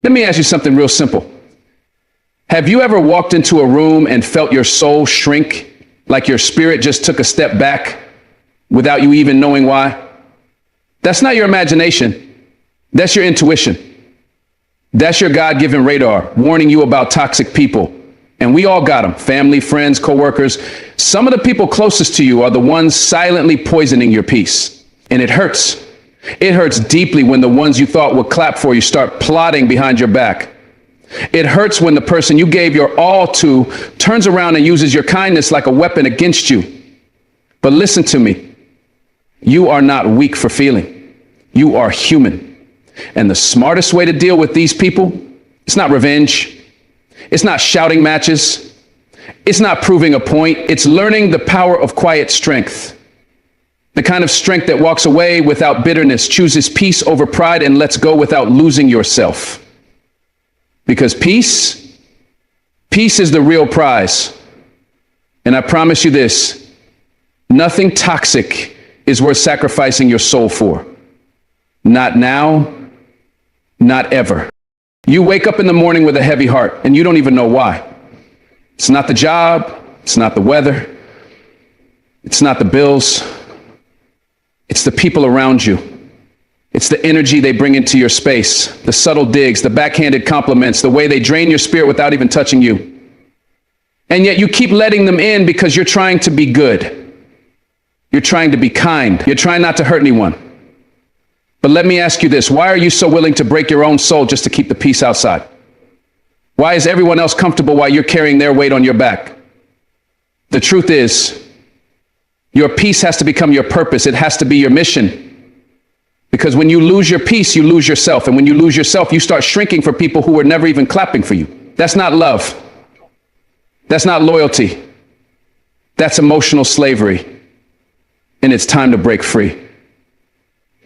Let me ask you something real simple. Have you ever walked into a room and felt your soul shrink, like your spirit just took a step back without you even knowing why? That's not your imagination. That's your intuition. That's your God-given radar warning you about toxic people. And we all got them. Family, friends, coworkers. Some of the people closest to you are the ones silently poisoning your peace. And it hurts. It hurts deeply when the ones you thought would clap for you start plotting behind your back. It hurts when the person you gave your all to turns around and uses your kindness like a weapon against you. But listen to me. You are not weak for feeling. You are human. And the smartest way to deal with these people, it's not revenge. It's not shouting matches. It's not proving a point. It's learning the power of quiet strength. The kind of strength that walks away without bitterness, chooses peace over pride, and lets go without losing yourself. Because peace is the real prize. And I promise you this, nothing toxic is worth sacrificing your soul for. Not now, not ever. You wake up in the morning with a heavy heart and you don't even know why. It's not the job. It's not the weather. It's not the bills. It's the people around you. It's the energy they bring into your space, the subtle digs, the backhanded compliments, the way they drain your spirit without even touching you. And yet you keep letting them in because you're trying to be good. You're trying to be kind. You're trying not to hurt anyone. But let me ask you this. Why are you so willing to break your own soul just to keep the peace outside? Why is everyone else comfortable while you're carrying their weight on your back? The truth is, your peace has to become your purpose. It has to be your mission. Because when you lose your peace, you lose yourself. And when you lose yourself, you start shrinking for people who were never even clapping for you. That's not love. That's not loyalty. That's emotional slavery. And it's time to break free.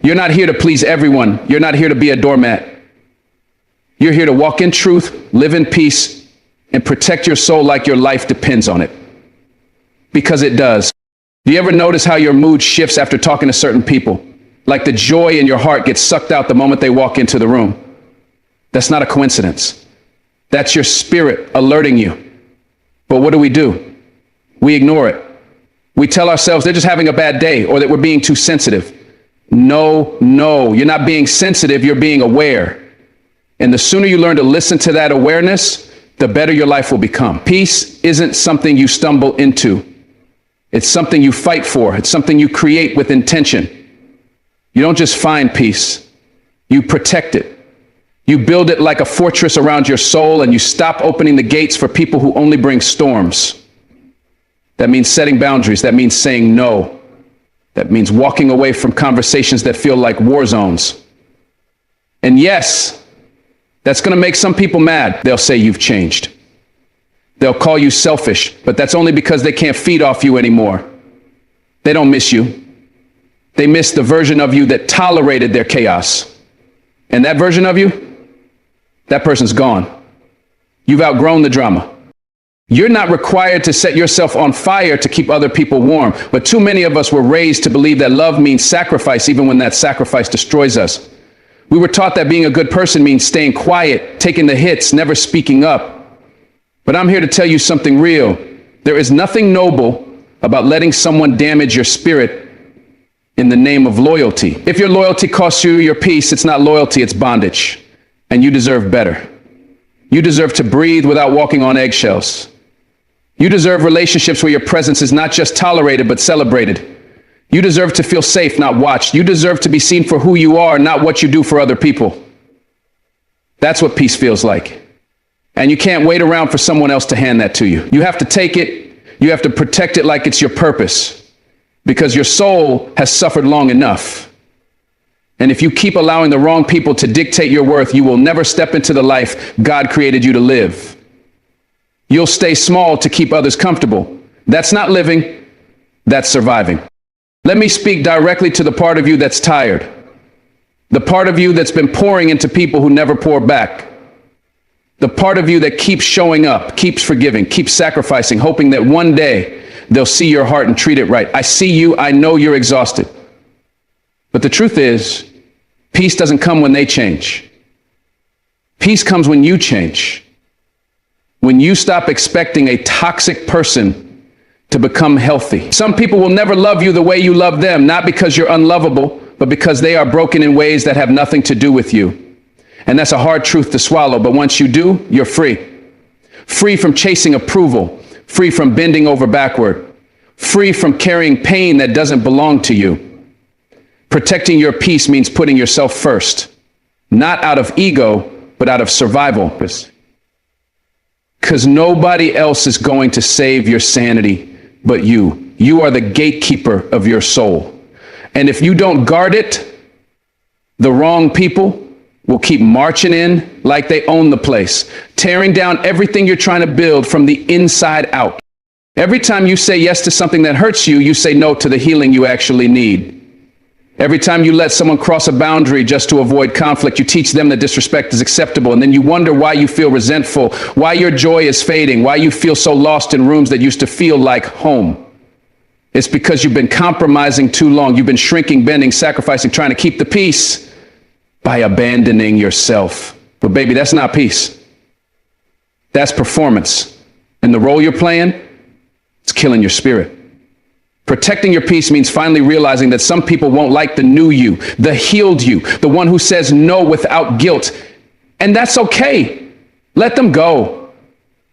You're not here to please everyone. You're not here to be a doormat. You're here to walk in truth, live in peace, and protect your soul like your life depends on it. Because it does. Do you ever notice how your mood shifts after talking to certain people? Like the joy in your heart gets sucked out the moment they walk into the room. That's not a coincidence. That's your spirit alerting you. But what do? We ignore it. We tell ourselves they're just having a bad day or that we're being too sensitive. No, you're not being sensitive, you're being aware. And the sooner you learn to listen to that awareness, the better your life will become. Peace isn't something you stumble into. It's something you fight for. It's something you create with intention. You don't just find peace, you protect it. You build it like a fortress around your soul, and you stop opening the gates for people who only bring storms. That means setting boundaries. That means saying no. That means walking away from conversations that feel like war zones. And yes, that's going to make some people mad. They'll say you've changed. They'll call you selfish, but that's only because they can't feed off you anymore. They don't miss you. They miss the version of you that tolerated their chaos. And that version of you, that person's gone. You've outgrown the drama. You're not required to set yourself on fire to keep other people warm. But too many of us were raised to believe that love means sacrifice, even when that sacrifice destroys us. We were taught that being a good person means staying quiet, taking the hits, never speaking up. But I'm here to tell you something real. There is nothing noble about letting someone damage your spirit in the name of loyalty. If your loyalty costs you your peace, it's not loyalty, it's bondage. And you deserve better. You deserve to breathe without walking on eggshells. You deserve relationships where your presence is not just tolerated, but celebrated. You deserve to feel safe, not watched. You deserve to be seen for who you are, not what you do for other people. That's what peace feels like. And you can't wait around for someone else to hand that to you. You have to take it. You have to protect it like it's your purpose. Because your soul has suffered long enough. And if you keep allowing the wrong people to dictate your worth, you will never step into the life God created you to live. You'll stay small to keep others comfortable. That's not living, that's surviving. Let me speak directly to the part of you that's tired. The part of you that's been pouring into people who never pour back. The part of you that keeps showing up, keeps forgiving, keeps sacrificing, hoping that one day they'll see your heart and treat it right. I see you. I know you're exhausted. But the truth is, peace doesn't come when they change. Peace comes when you change. When you stop expecting a toxic person to become healthy. Some people will never love you the way you love them, not because you're unlovable, but because they are broken in ways that have nothing to do with you. And that's a hard truth to swallow, but once you do, you're free. Free from chasing approval, free from bending over backward, free from carrying pain that doesn't belong to you. Protecting your peace means putting yourself first, not out of ego, but out of survival. Because nobody else is going to save your sanity but you. You are the gatekeeper of your soul. And if you don't guard it, the wrong people will keep marching in like they own the place, tearing down everything you're trying to build from the inside out. Every time you say yes to something that hurts you, you say no to the healing you actually need. Every time you let someone cross a boundary just to avoid conflict, you teach them that disrespect is acceptable. And then you wonder why you feel resentful, why your joy is fading, why you feel so lost in rooms that used to feel like home. It's because you've been compromising too long. You've been shrinking, bending, sacrificing, trying to keep the peace by abandoning yourself. But baby, that's not peace. That's performance. And the role you're playing, it's killing your spirit. Protecting your peace means finally realizing that some people won't like the new you, the healed you, the one who says no without guilt. And that's okay. Let them go.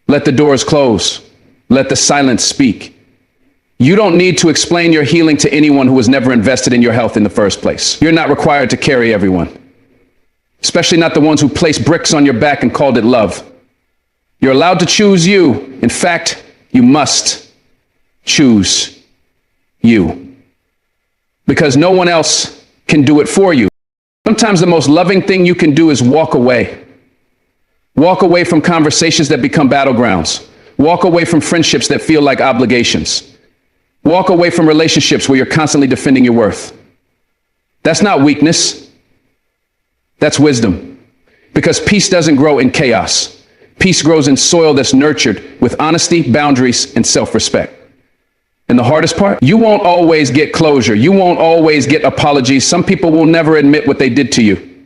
Let the doors close. Let the silence speak. You don't need to explain your healing to anyone who was never invested in your health in the first place. You're not required to carry everyone, especially not the ones who placed bricks on your back and called it love. You're allowed to choose you. In fact, you must choose you, because no one else can do it for you. Sometimes the most loving thing you can do is walk away. Walk away from conversations that become battlegrounds. Walk away from friendships that feel like obligations. Walk away from relationships where you're constantly defending your worth. That's not weakness. That's wisdom. Because peace doesn't grow in chaos. Peace grows in soil that's nurtured with honesty, boundaries, and self-respect. And the hardest part, you won't always get closure. You won't always get apologies. Some people will never admit what they did to you.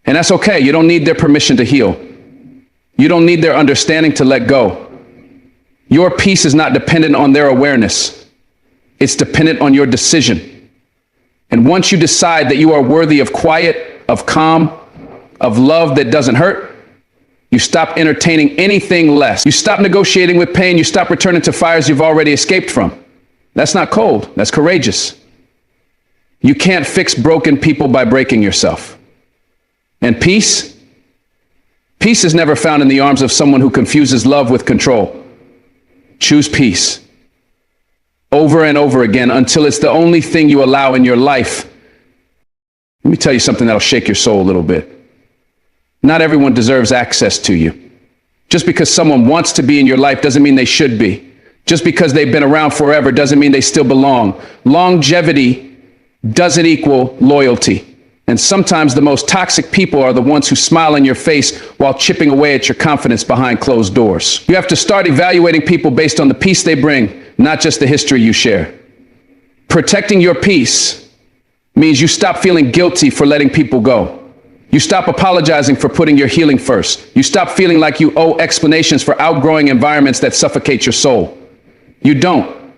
And that's okay. You don't need their permission to heal. You don't need their understanding to let go. Your peace is not dependent on their awareness. It's dependent on your decision. And once you decide that you are worthy of quiet, of calm, of love that doesn't hurt, you stop entertaining anything less. You stop negotiating with pain. You stop returning to fires you've already escaped from. That's not cold. That's courageous. You can't fix broken people by breaking yourself. And peace? Peace is never found in the arms of someone who confuses love with control. Choose peace over and over again until it's the only thing you allow in your life. Let me tell you something that'll shake your soul a little bit. Not everyone deserves access to you. Just because someone wants to be in your life doesn't mean they should be. Just because they've been around forever doesn't mean they still belong. Longevity doesn't equal loyalty. And sometimes the most toxic people are the ones who smile in your face while chipping away at your confidence behind closed doors. You have to start evaluating people based on the peace they bring, not just the history you share. Protecting your peace means you stop feeling guilty for letting people go. You stop apologizing for putting your healing first. You stop feeling like you owe explanations for outgrowing environments that suffocate your soul. You don't.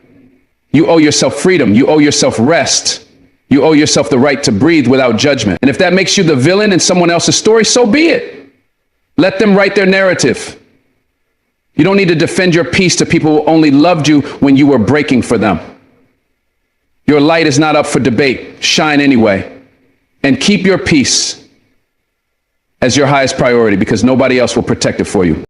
You owe yourself freedom. You owe yourself rest. You owe yourself the right to breathe without judgment. And if that makes you the villain in someone else's story, so be it. Let them write their narrative. You don't need to defend your peace to people who only loved you when you were breaking for them. Your light is not up for debate. Shine anyway. And keep your peace as your highest priority, because nobody else will protect it for you.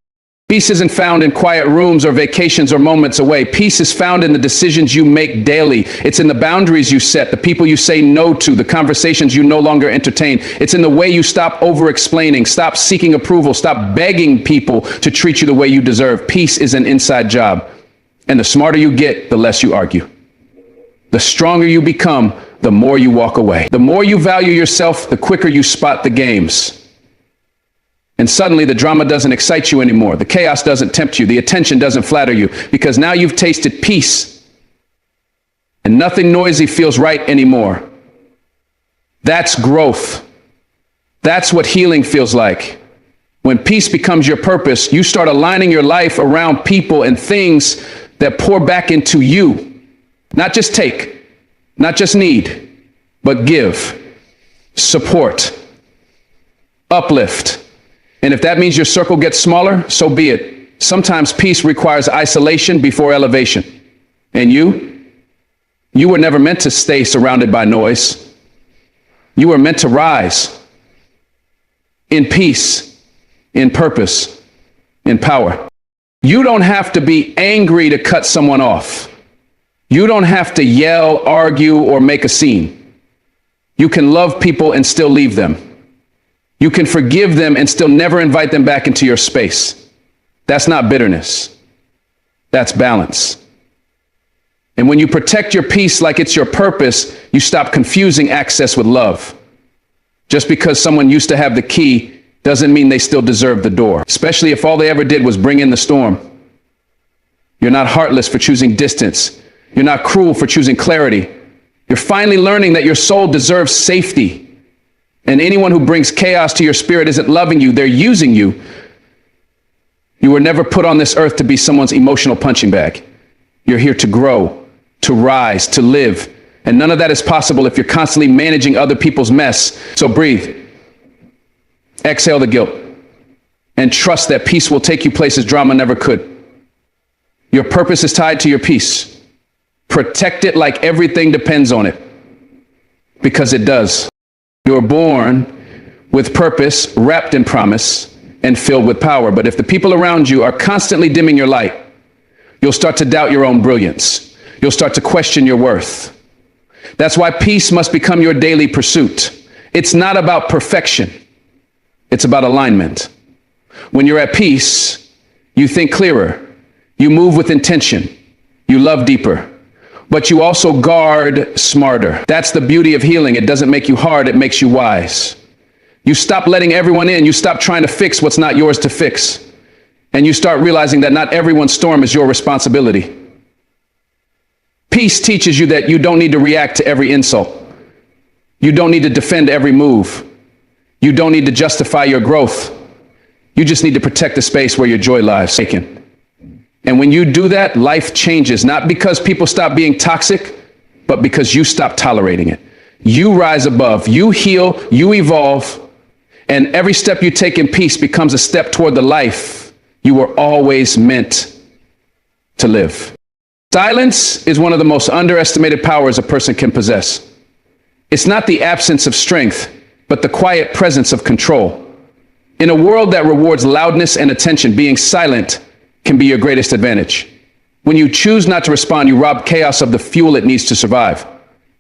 Peace isn't found in quiet rooms or vacations or moments away. Peace is found in the decisions you make daily. It's in the boundaries you set, the people you say no to, the conversations you no longer entertain. It's in the way you stop over-explaining, stop seeking approval, stop begging people to treat you the way you deserve. Peace is an inside job. And the smarter you get, the less you argue. The stronger you become, the more you walk away. The more you value yourself, the quicker you spot the games. And suddenly the drama doesn't excite you anymore. The chaos doesn't tempt you. The attention doesn't flatter you, because now you've tasted peace and nothing noisy feels right anymore. That's growth. That's what healing feels like. When peace becomes your purpose, you start aligning your life around people and things that pour back into you. Not just take, not just need, but give, support, uplift. And if that means your circle gets smaller, so be it. Sometimes peace requires isolation before elevation. And you were never meant to stay surrounded by noise. You were meant to rise in peace, in purpose, in power. You don't have to be angry to cut someone off. You don't have to yell, argue, or make a scene. You can love people and still leave them. You can forgive them and still never invite them back into your space. That's not bitterness. That's balance. And when you protect your peace like it's your purpose, you stop confusing access with love. Just because someone used to have the key doesn't mean they still deserve the door, especially if all they ever did was bring in the storm. You're not heartless for choosing distance. You're not cruel for choosing clarity. You're finally learning that your soul deserves safety. And anyone who brings chaos to your spirit isn't loving you, they're using you. You were never put on this earth to be someone's emotional punching bag. You're here to grow, to rise, to live. And none of that is possible if you're constantly managing other people's mess. So breathe. Exhale the guilt. And trust that peace will take you places drama never could. Your purpose is tied to your peace. Protect it like everything depends on it. Because it does. You're born with purpose, wrapped in promise, and filled with power. But if the people around you are constantly dimming your light, you'll start to doubt your own brilliance. You'll start to question your worth. That's why peace must become your daily pursuit. It's not about perfection. It's about alignment. When you're at peace, you think clearer. You move with intention. You love deeper. But you also guard smarter. That's the beauty of healing. It doesn't make you hard. It makes you wise. You stop letting everyone in. You stop trying to fix what's not yours to fix. And you start realizing that not everyone's storm is your responsibility. Peace teaches you that you don't need to react to every insult. You don't need to defend every move. You don't need to justify your growth. You just need to protect the space where your joy lies. And when you do that, life changes, not because people stop being toxic, but because you stop tolerating it. You rise above, you heal, you evolve, and every step you take in peace becomes a step toward the life you were always meant to live. Silence is one of the most underestimated powers a person can possess. It's not the absence of strength, but the quiet presence of control. In a world that rewards loudness and attention, being silent can be your greatest advantage. When you choose not to respond, you rob chaos of the fuel it needs to survive.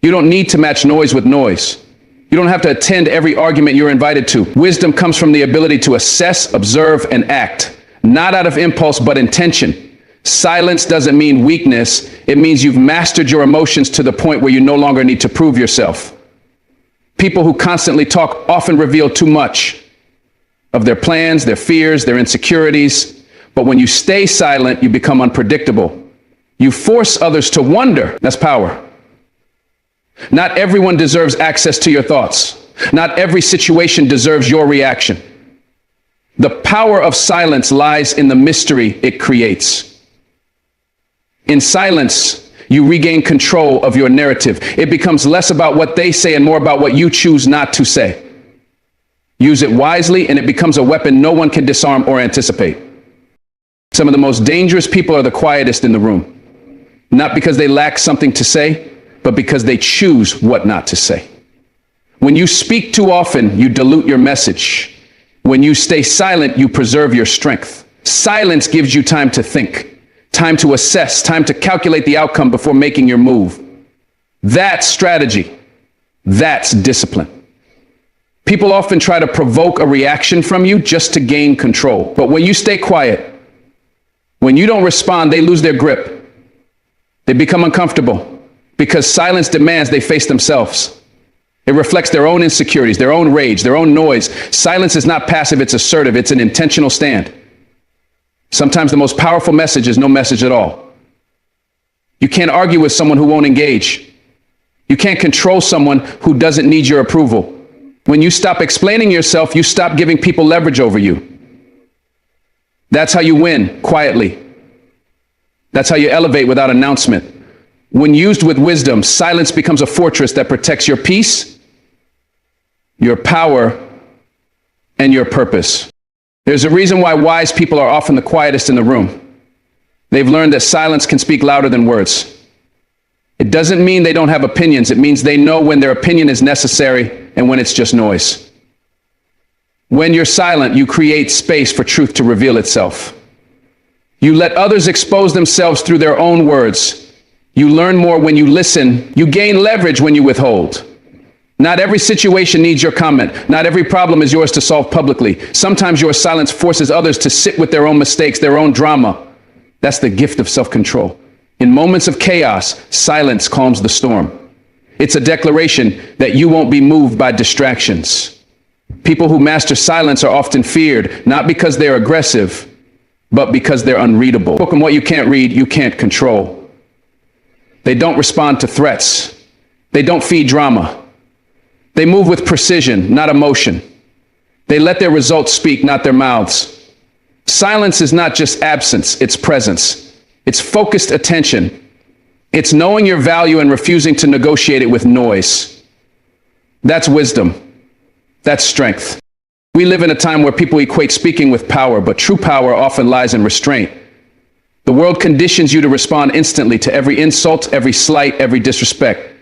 You don't need to match noise with noise. You don't have to attend every argument you're invited to. Wisdom comes from the ability to assess, observe, and act, not out of impulse, but intention. Silence doesn't mean weakness. It means you've mastered your emotions to the point where you no longer need to prove yourself. People who constantly talk often reveal too much of their plans, their fears, their insecurities. But when you stay silent, you become unpredictable. You force others to wonder. That's power. Not everyone deserves access to your thoughts. Not every situation deserves your reaction. The power of silence lies in the mystery it creates. In silence, you regain control of your narrative. It becomes less about what they say and more about what you choose not to say. Use it wisely, and it becomes a weapon no one can disarm or anticipate. Some of the most dangerous people are the quietest in the room, not because they lack something to say, but because they choose what not to say. When you speak too often, you dilute your message. When you stay silent, you preserve your strength. Silence gives you time to think, time to assess, time to calculate the outcome before making your move. That's strategy. That's discipline. People often try to provoke a reaction from you just to gain control. But when you stay quiet, when you don't respond, they lose their grip. They become uncomfortable because silence demands they face themselves. It reflects their own insecurities, their own rage, their own noise. Silence is not passive, it's assertive. It's an intentional stand. Sometimes the most powerful message is no message at all. You can't argue with someone who won't engage. You can't control someone who doesn't need your approval. When you stop explaining yourself, you stop giving people leverage over you. That's how you win quietly. That's how you elevate without announcement. When used with wisdom, silence becomes a fortress that protects your peace, your power, and your purpose. There's a reason why wise people are often the quietest in the room. They've learned that silence can speak louder than words. It doesn't mean they don't have opinions. It means they know when their opinion is necessary and when it's just noise. When you're silent, you create space for truth to reveal itself. You let others expose themselves through their own words. You learn more when you listen. You gain leverage when you withhold. Not every situation needs your comment. Not every problem is yours to solve publicly. Sometimes your silence forces others to sit with their own mistakes, their own drama. That's the gift of self-control. In moments of chaos, silence calms the storm. It's a declaration that you won't be moved by distractions. People who master silence are often feared, not because they're aggressive, but because they're unreadable. And what you can't read, you can't control. They don't respond to threats. They don't feed drama. They move with precision, not emotion. They let their results speak, not their mouths. Silence is not just absence, it's presence. It's focused attention. It's knowing your value and refusing to negotiate it with noise. That's wisdom. That's strength. We live in a time where people equate speaking with power, but true power often lies in restraint. The world conditions you to respond instantly to every insult, every slight, every disrespect.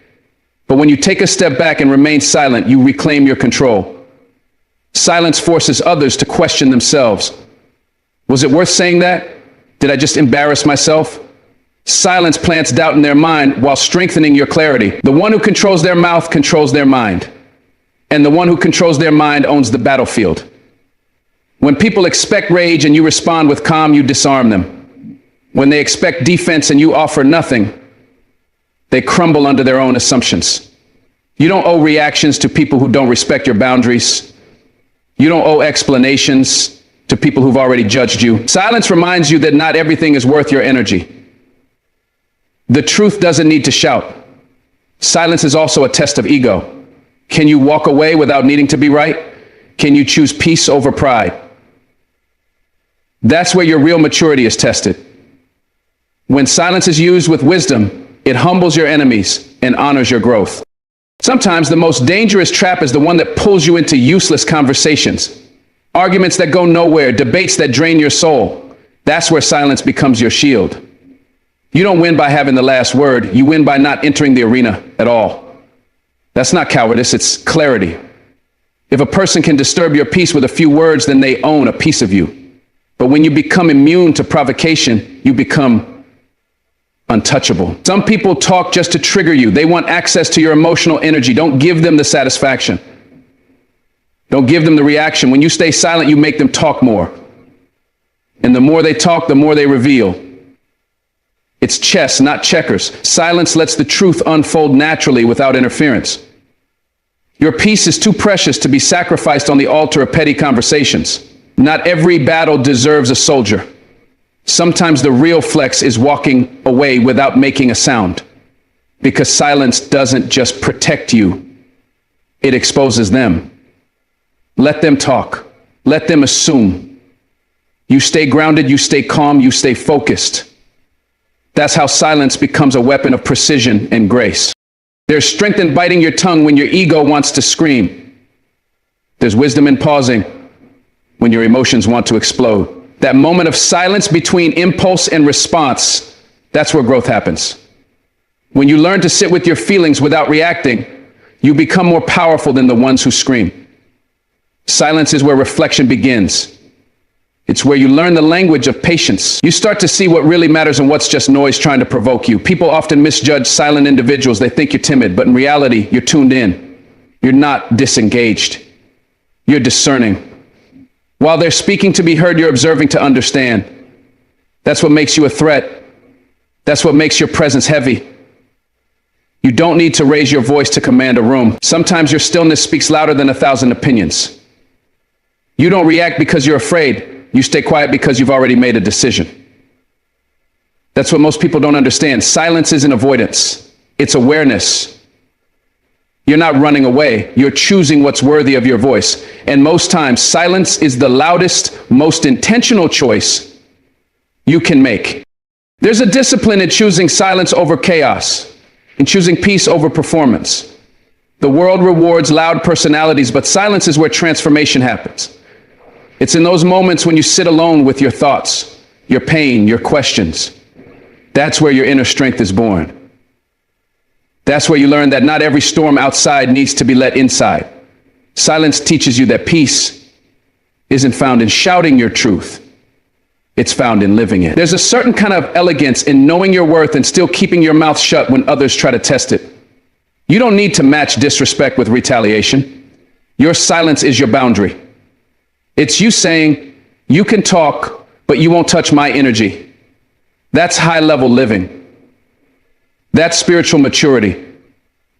But when you take a step back and remain silent, you reclaim your control. Silence forces others to question themselves. Was it worth saying that? Did I just embarrass myself? Silence plants doubt in their mind while strengthening your clarity. The one who controls their mouth controls their mind. And the one who controls their mind owns the battlefield. When people expect rage and you respond with calm, you disarm them. When they expect defense and you offer nothing, they crumble under their own assumptions. You don't owe reactions to people who don't respect your boundaries. You don't owe explanations to people who've already judged you. Silence reminds you that not everything is worth your energy. The truth doesn't need to shout. Silence is also a test of ego. Can you walk away without needing to be right? Can you choose peace over pride? That's where your real maturity is tested. When silence is used with wisdom, it humbles your enemies and honors your growth. Sometimes the most dangerous trap is the one that pulls you into useless conversations. Arguments that go nowhere, debates that drain your soul. That's where silence becomes your shield. You don't win by having the last word. You win by not entering the arena at all. That's not cowardice, it's clarity. If a person can disturb your peace with a few words, then they own a piece of you. But when you become immune to provocation, you become untouchable. Some people talk just to trigger you. They want access to your emotional energy. Don't give them the satisfaction. Don't give them the reaction. When you stay silent, you make them talk more. And the more they talk, the more they reveal. It's chess, not checkers. Silence lets the truth unfold naturally without interference. Your peace is too precious to be sacrificed on the altar of petty conversations. Not every battle deserves a soldier. Sometimes the real flex is walking away without making a sound. Because silence doesn't just protect you, it exposes them. Let them talk. Let them assume. You stay grounded, you stay calm, you stay focused. That's how silence becomes a weapon of precision and grace. There's strength in biting your tongue when your ego wants to scream. There's wisdom in pausing when your emotions want to explode. That moment of silence between impulse and response, that's where growth happens. When you learn to sit with your feelings without reacting, you become more powerful than the ones who scream. Silence is where reflection begins. It's where you learn the language of patience. You start to see what really matters and what's just noise trying to provoke you. People often misjudge silent individuals. They think you're timid, but in reality, you're tuned in. You're not disengaged. You're discerning. While they're speaking to be heard, you're observing to understand. That's what makes you a threat. That's what makes your presence heavy. You don't need to raise your voice to command a room. Sometimes your stillness speaks louder than 1,000 opinions. You don't react because you're afraid. You stay quiet because you've already made a decision. That's what most people don't understand. Silence isn't avoidance. It's awareness. You're not running away. You're choosing what's worthy of your voice. And most times, silence is the loudest, most intentional choice you can make. There's a discipline in choosing silence over chaos, in choosing peace over performance. The world rewards loud personalities, but silence is where transformation happens. It's in those moments when you sit alone with your thoughts, your pain, your questions. That's where your inner strength is born. That's where you learn that not every storm outside needs to be let inside. Silence teaches you that peace isn't found in shouting your truth. It's found in living it. There's a certain kind of elegance in knowing your worth and still keeping your mouth shut when others try to test it. You don't need to match disrespect with retaliation. Your silence is your boundary. It's you saying, you can talk, but you won't touch my energy. That's high-level living. That's spiritual maturity.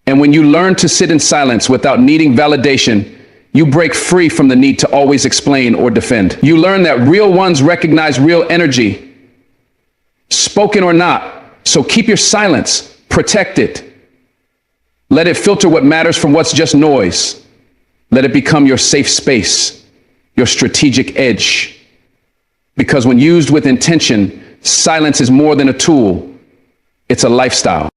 And when you learn to sit in silence without needing validation, you break free from the need to always explain or defend. You learn that real ones recognize real energy, spoken or not. So keep your silence, protect it. Let it filter what matters from what's just noise. Let it become your safe space, your strategic edge. Because when used with intention, silence is more than a tool. It's a lifestyle.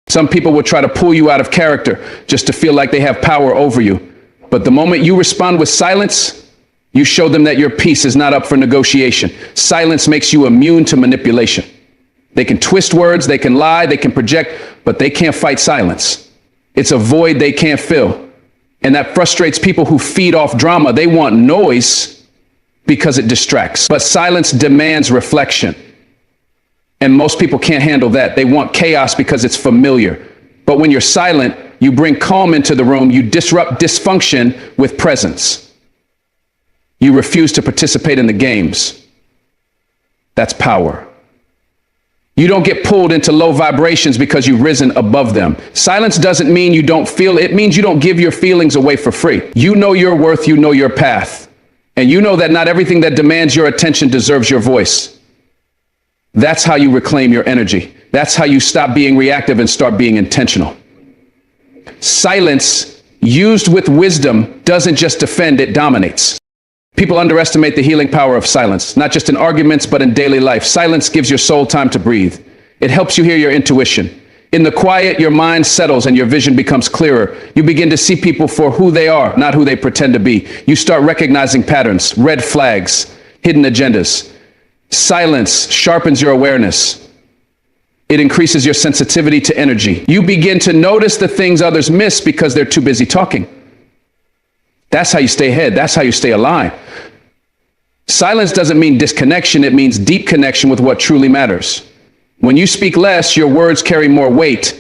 Some people will try to pull you out of character just to feel like they have power over you. But the moment you respond with silence, you show them that your peace is not up for negotiation. Silence makes you immune to manipulation. They can twist words, they can lie, they can project, but they can't fight silence. It's a void they can't fill. And that frustrates people who feed off drama. They want noise because it distracts. But silence demands reflection. And most people can't handle that. They want chaos because it's familiar. But when you're silent, you bring calm into the room. You disrupt dysfunction with presence. You refuse to participate in the games. That's power. You don't get pulled into low vibrations because you've risen above them. Silence doesn't mean you don't feel. It means you don't give your feelings away for free. You know your worth. You know your path. And you know that not everything that demands your attention deserves your voice. That's how you reclaim your energy. That's how you stop being reactive and start being intentional. Silence, used with wisdom, doesn't just defend, it dominates. People underestimate the healing power of silence, not just in arguments, but in daily life. Silence gives your soul time to breathe. It helps you hear your intuition. In the quiet, your mind settles and your vision becomes clearer. You begin to see people for who they are, not who they pretend to be. You start recognizing patterns, red flags, hidden agendas. Silence sharpens your awareness. It increases your sensitivity to energy. You begin to notice the things others miss because they're too busy talking. That's how you stay ahead. That's how you stay alive. Silence doesn't mean disconnection. It means deep connection with what truly matters. When you speak less, your words carry more weight.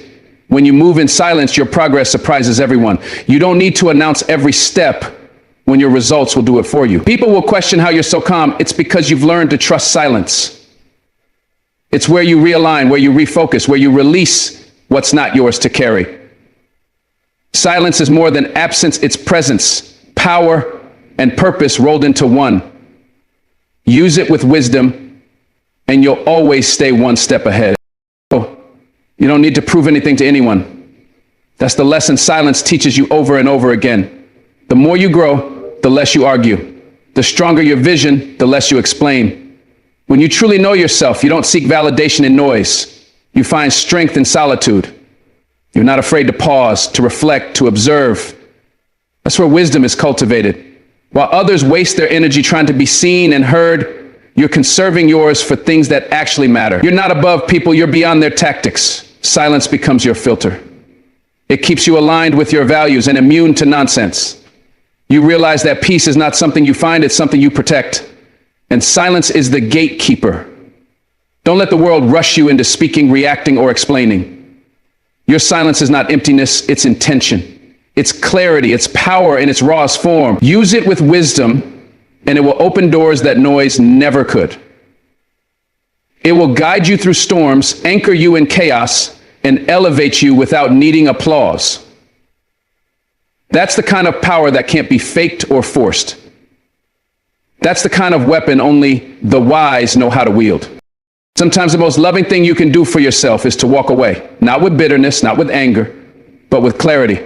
When you move in silence, your progress surprises everyone. You don't need to announce every step when your results will do it for you. People will question how you're so calm. It's because you've learned to trust silence. It's where you realign, where you refocus, where you release what's not yours to carry. Silence is more than absence, it's presence, power, and purpose rolled into one. Use it with wisdom, and you'll always stay one step ahead. You don't need to prove anything to anyone. That's the lesson silence teaches you over and over again. The more you grow, the less you argue. The stronger your vision, the less you explain. When you truly know yourself, you don't seek validation in noise. You find strength in solitude. You're not afraid to pause, to reflect, to observe. That's where wisdom is cultivated. While others waste their energy trying to be seen and heard, you're conserving yours for things that actually matter. You're not above people, you're beyond their tactics. Silence becomes your filter. It keeps you aligned with your values and immune to nonsense. You realize that peace is not something you find, it's something you protect. And silence is the gatekeeper. Don't let the world rush you into speaking, reacting, or explaining. Your silence is not emptiness, it's intention. It's clarity, it's power in its rawest form. Use it with wisdom, and it will open doors that noise never could. It will guide you through storms, anchor you in chaos, and elevate you without needing applause. That's the kind of power that can't be faked or forced. That's the kind of weapon only the wise know how to wield. Sometimes the most loving thing you can do for yourself is to walk away, not with bitterness, not with anger, but with clarity.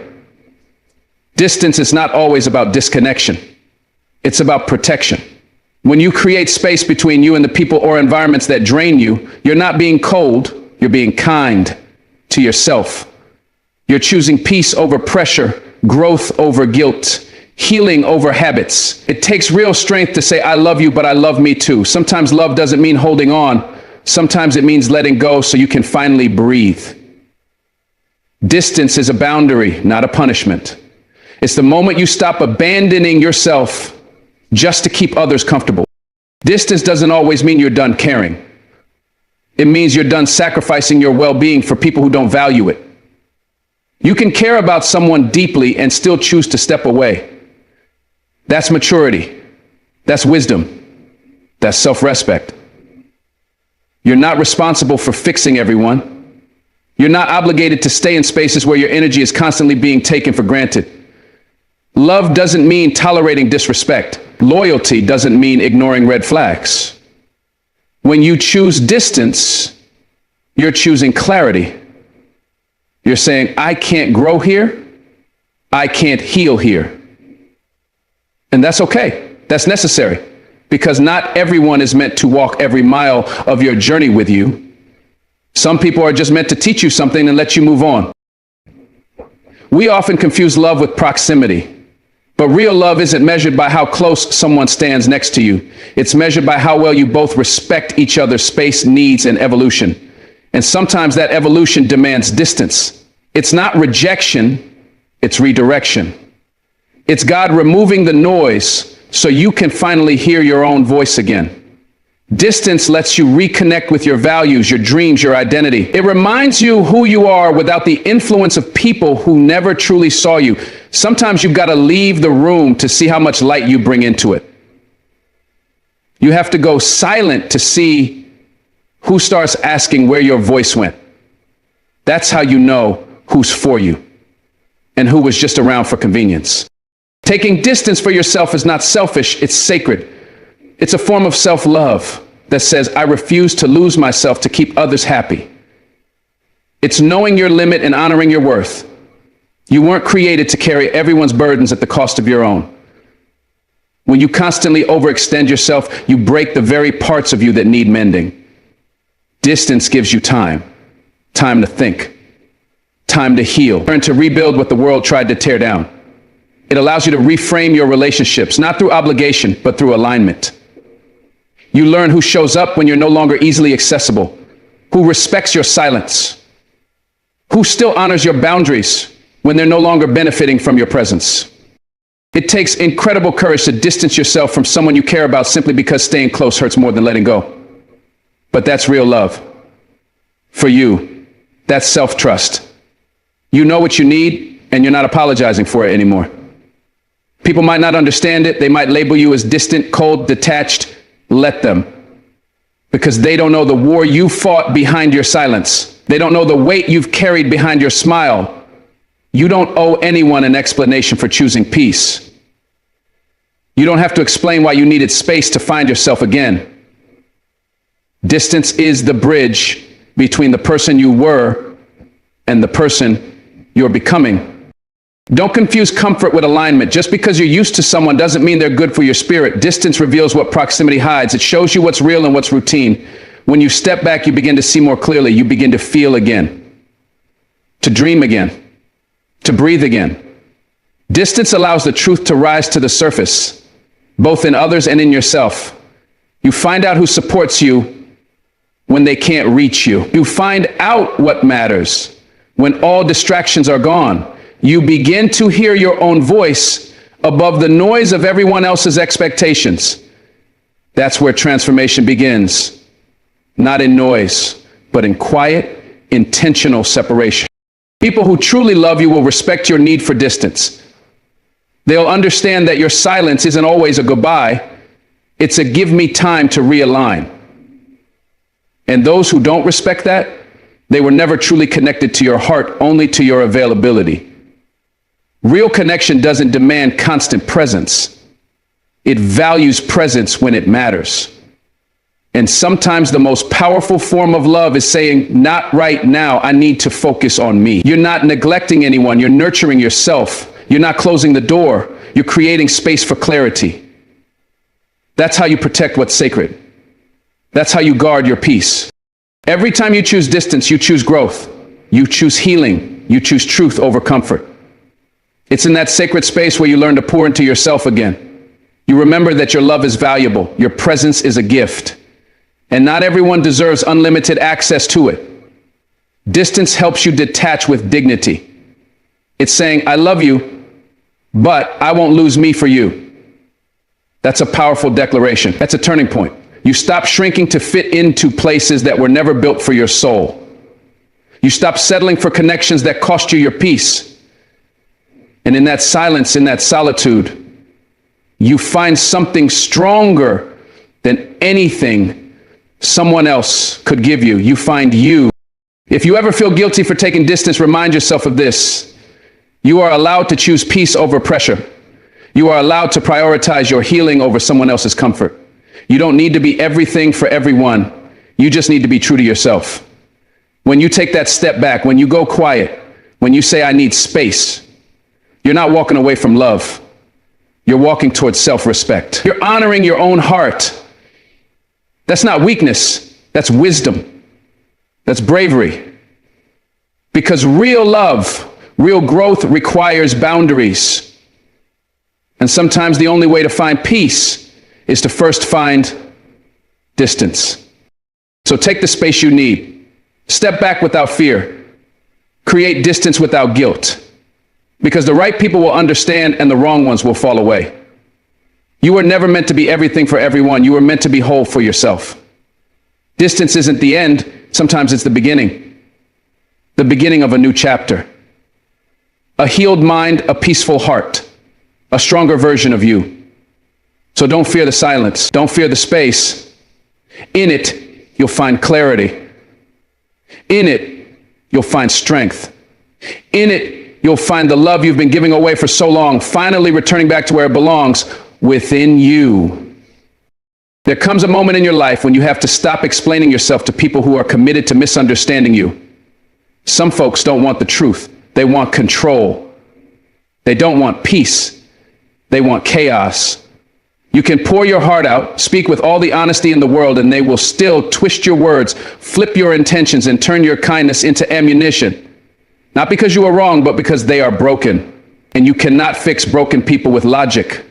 Distance is not always about disconnection. It's about protection. When you create space between you and the people or environments that drain you, you're not being cold, you're being kind to yourself. You're choosing peace over pressure, growth over guilt, healing over habits. It takes real strength to say, I love you, but I love me too. Sometimes love doesn't mean holding on. Sometimes it means letting go so you can finally breathe. Distance is a boundary, not a punishment. It's the moment you stop abandoning yourself just to keep others comfortable. Distance doesn't always mean you're done caring. It means you're done sacrificing your well-being for people who don't value it. You can care about someone deeply and still choose to step away. That's maturity. That's wisdom. That's self-respect. You're not responsible for fixing everyone. You're not obligated to stay in spaces where your energy is constantly being taken for granted. Love doesn't mean tolerating disrespect. Loyalty doesn't mean ignoring red flags. When you choose distance, you're choosing clarity. You're saying, I can't grow here. I can't heal here. And that's okay. That's necessary, because not everyone is meant to walk every mile of your journey with you. Some people are just meant to teach you something and let you move on. We often confuse love with proximity. But real love isn't measured by how close someone stands next to you. It's measured by how well you both respect each other's space, needs, and evolution. And sometimes that evolution demands distance. It's not rejection, it's redirection. It's God removing the noise so you can finally hear your own voice again. Distance lets you reconnect with your values, your dreams, your identity. It reminds you who you are without the influence of people who never truly saw you. Sometimes you've got to leave the room to see how much light you bring into it. You have to go silent to see who starts asking where your voice went. That's how you know who's for you and who was just around for convenience. Taking distance for yourself is not selfish, it's sacred. It's a form of self-love that says, I refuse to lose myself to keep others happy. It's knowing your limit and honoring your worth. You weren't created to carry everyone's burdens at the cost of your own. When you constantly overextend yourself, you break the very parts of you that need mending. Distance gives you time to think, time to heal, and to rebuild what the world tried to tear down. It allows you to reframe your relationships, not through obligation, but through alignment. You learn who shows up when you're no longer easily accessible, who respects your silence, who still honors your boundaries when they're no longer benefiting from your presence. It takes incredible courage to distance yourself from someone you care about simply because staying close hurts more than letting go. But that's real love. For you, that's self-trust. You know what you need, and you're not apologizing for it anymore. People might not understand it. They might label you as distant, cold, detached. Let them. Because they don't know the war you fought behind your silence. They don't know the weight you've carried behind your smile. You don't owe anyone an explanation for choosing peace. You don't have to explain why you needed space to find yourself again. Distance is the bridge between the person you were and the person you're becoming. Don't confuse comfort with alignment. Just because you're used to someone doesn't mean they're good for your spirit. Distance reveals what proximity hides. It shows you what's real and what's routine. When you step back, you begin to see more clearly. You begin to feel again, to dream again, to breathe again. Distance allows the truth to rise to the surface, both in others and in yourself. You find out who supports you when they can't reach you. You find out what matters when all distractions are gone. You begin to hear your own voice above the noise of everyone else's expectations. That's where transformation begins. Not in noise, but in quiet, intentional separation. People who truly love you will respect your need for distance. They'll understand that your silence isn't always a goodbye. It's a give me time to realign. And those who don't respect that, they were never truly connected to your heart, only to your availability. Real connection doesn't demand constant presence. It values presence when it matters. And sometimes the most powerful form of love is saying, not right now, I need to focus on me. You're not neglecting anyone, you're nurturing yourself. You're not closing the door. You're creating space for clarity. That's how you protect what's sacred. That's how you guard your peace. Every time you choose distance, you choose growth. You choose healing. You choose truth over comfort. It's in that sacred space where you learn to pour into yourself again. You remember that your love is valuable. Your presence is a gift. And not everyone deserves unlimited access to it. Distance helps you detach with dignity. It's saying, I love you, but I won't lose me for you. That's a powerful declaration. That's a turning point. You stop shrinking to fit into places that were never built for your soul. You stop settling for connections that cost you your peace. And in that silence, in that solitude, you find something stronger than anything someone else could give you. You find you. If you ever feel guilty for taking distance, remind yourself of this. You are allowed to choose peace over pressure. You are allowed to prioritize your healing over someone else's comfort. You don't need to be everything for everyone. You just need to be true to yourself. When you take that step back, when you go quiet, when you say, I need space, you're not walking away from love. You're walking towards self-respect. You're honoring your own heart. That's not weakness. That's wisdom. That's bravery. Because real love, real growth requires boundaries. And sometimes the only way to find peace is to first find distance. So take the space you need. Step back without fear. Create distance without guilt. Because the right people will understand and the wrong ones will fall away. You were never meant to be everything for everyone. You were meant to be whole for yourself. Distance isn't the end. Sometimes it's the beginning. The beginning of a new chapter. A healed mind, a peaceful heart, a stronger version of you. So don't fear the silence. Don't fear the space. In it, you'll find clarity. In it, you'll find strength. In it, you'll find the love you've been giving away for so long, finally returning back to where it belongs, within you. There comes a moment in your life when you have to stop explaining yourself to people who are committed to misunderstanding you. Some folks don't want the truth. They want control. They don't want peace. They want chaos. You can pour your heart out, speak with all the honesty in the world, and they will still twist your words, flip your intentions, and turn your kindness into ammunition. Not because you are wrong, but because they are broken. And you cannot fix broken people with logic.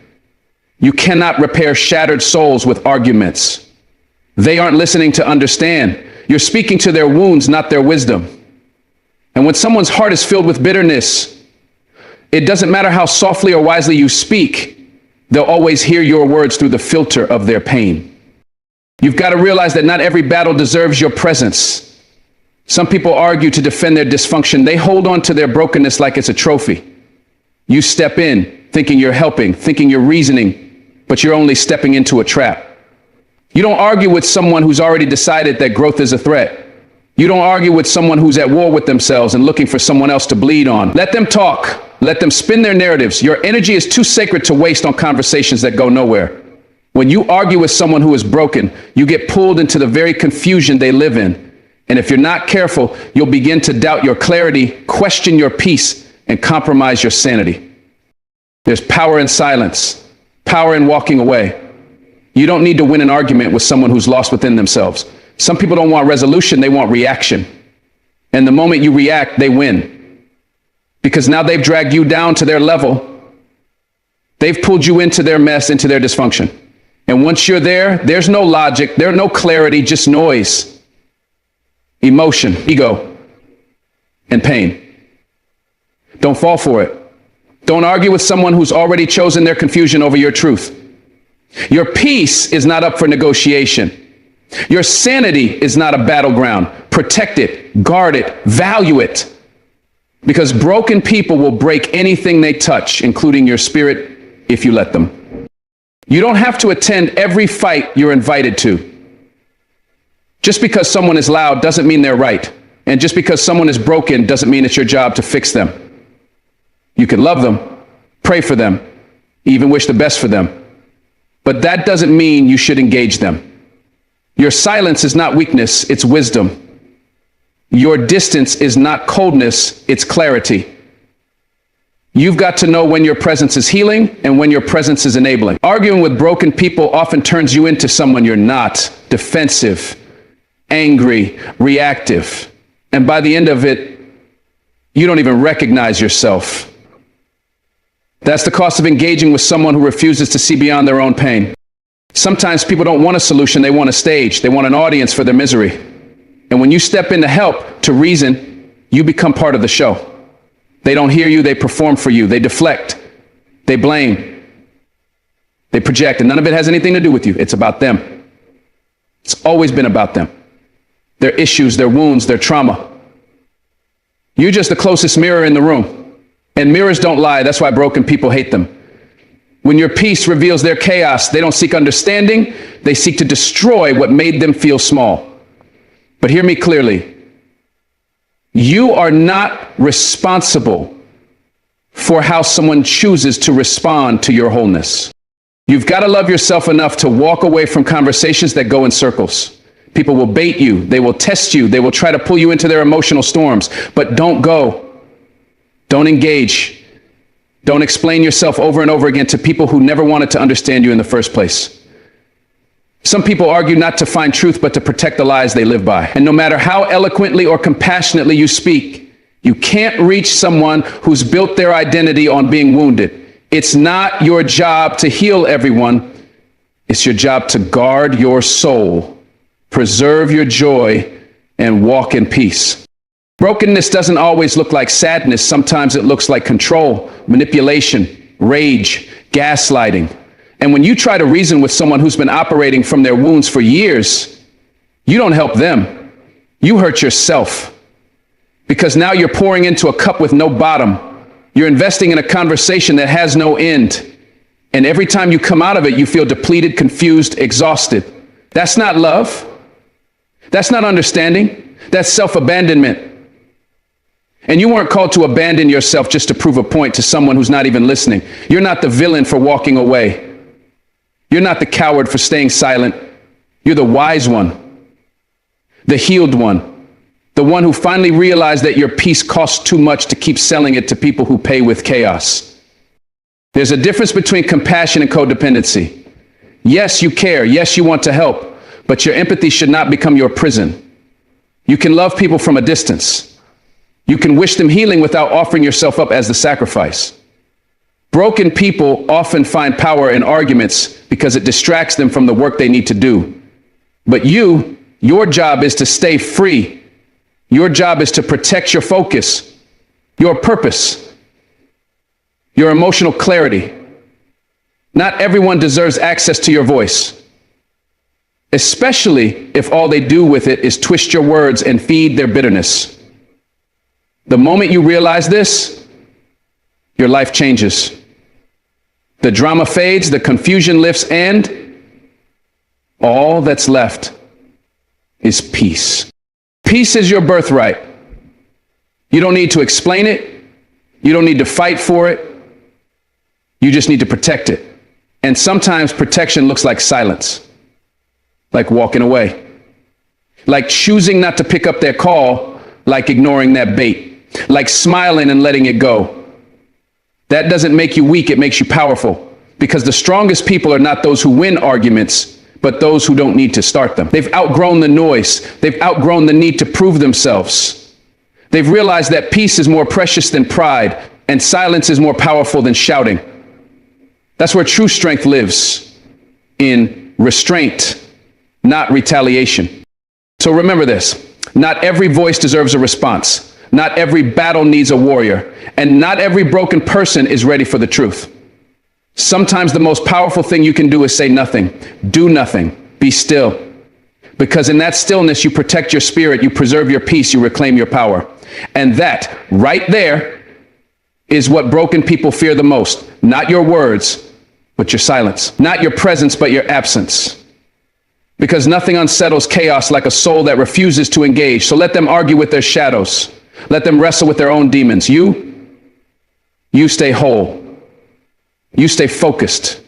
You cannot repair shattered souls with arguments. They aren't listening to understand. You're speaking to their wounds, not their wisdom. And when someone's heart is filled with bitterness, it doesn't matter how softly or wisely you speak, they'll always hear your words through the filter of their pain. You've got to realize that not every battle deserves your presence. Some people argue to defend their dysfunction. They hold on to their brokenness like it's a trophy. You step in thinking you're helping, thinking you're reasoning, but you're only stepping into a trap. You don't argue with someone who's already decided that growth is a threat. You don't argue with someone who's at war with themselves and looking for someone else to bleed on. Let them talk. Let them spin their narratives. Your energy is too sacred to waste on conversations that go nowhere. When you argue with someone who is broken, you get pulled into the very confusion they live in. And if you're not careful, you'll begin to doubt your clarity, question your peace, and compromise your sanity. There's power in silence, power in walking away. You don't need to win an argument with someone who's lost within themselves. Some people don't want resolution, they want reaction. And the moment you react, they win. Because now they've dragged you down to their level. They've pulled you into their mess, into their dysfunction. And once you're there, there's no logic, there's no clarity, just noise, emotion, ego, and pain. Don't fall for it. Don't argue with someone who's already chosen their confusion over your truth. Your peace is not up for negotiation. Your sanity is not a battleground. Protect it, guard it, value it. Because broken people will break anything they touch, including your spirit, if you let them. You don't have to attend every fight you're invited to. Just because someone is loud doesn't mean they're right. And just because someone is broken doesn't mean it's your job to fix them. You can love them, pray for them, even wish the best for them. But that doesn't mean you should engage them. Your silence is not weakness, it's wisdom. Your distance is not coldness, it's clarity. You've got to know when your presence is healing and when your presence is enabling. Arguing with broken people often turns you into someone you're not: defensive, angry, reactive. And by the end of it, you don't even recognize yourself. That's the cost of engaging with someone who refuses to see beyond their own pain. Sometimes people don't want a solution, they want a stage. They want an audience for their misery. And when you step in to help, to reason, you become part of the show. They don't hear you, they perform for you, they deflect, they blame, they project, and none of it has anything to do with you. It's about them. It's always been about them. Their issues, their wounds, their trauma. You're just the closest mirror in the room. And mirrors don't lie, that's why broken people hate them. When your peace reveals their chaos, they don't seek understanding, they seek to destroy what made them feel small. But hear me clearly. You are not responsible for how someone chooses to respond to your wholeness. You've got to love yourself enough to walk away from conversations that go in circles. People will bait you, they will test you, they will try to pull you into their emotional storms, but don't go. Don't engage. Don't explain yourself over and over again to people who never wanted to understand you in the first place. Some people argue not to find truth, but to protect the lies they live by. And no matter how eloquently or compassionately you speak, you can't reach someone who's built their identity on being wounded. It's not your job to heal everyone. It's your job to guard your soul, preserve your joy, and walk in peace. Brokenness doesn't always look like sadness. Sometimes it looks like control, manipulation, rage, gaslighting. And when you try to reason with someone who's been operating from their wounds for years, you don't help them. You hurt yourself. Because now you're pouring into a cup with no bottom. You're investing in a conversation that has no end. And every time you come out of it, you feel depleted, confused, exhausted. That's not love. That's not understanding. That's self-abandonment. And you weren't called to abandon yourself just to prove a point to someone who's not even listening. You're not the villain for walking away. You're not the coward for staying silent. You're the wise one, the healed one, the one who finally realized that your peace costs too much to keep selling it to people who pay with chaos. There's a difference between compassion and codependency. Yes, you care. Yes, you want to help, but your empathy should not become your prison. You can love people from a distance. You can wish them healing without offering yourself up as the sacrifice. Broken people often find power in arguments because it distracts them from the work they need to do. But your job is to stay free. Your job is to protect your focus, your purpose, your emotional clarity. Not everyone deserves access to your voice, especially if all they do with it is twist your words and feed their bitterness. The moment you realize this, your life changes. The drama fades, the confusion lifts, and all that's left is peace. Peace is your birthright. You don't need to explain it. You don't need to fight for it. You just need to protect it. And sometimes protection looks like silence, like walking away, like choosing not to pick up their call, like ignoring that bait, like smiling and letting it go. That doesn't make you weak, it makes you powerful. Because the strongest people are not those who win arguments, but those who don't need to start them. They've outgrown the noise. They've outgrown the need to prove themselves. They've realized that peace is more precious than pride, and silence is more powerful than shouting. That's where true strength lives, in restraint, not retaliation. So remember this, not every voice deserves a response. Not every battle needs a warrior, and not every broken person is ready for the truth. Sometimes the most powerful thing you can do is say nothing, do nothing, be still. Because in that stillness, you protect your spirit, you preserve your peace, you reclaim your power. And that right there is what broken people fear the most. Not your words, but your silence. Not your presence, but your absence. Because nothing unsettles chaos like a soul that refuses to engage. So let them argue with their shadows. Let them wrestle with their own demons. You stay whole. You stay focused.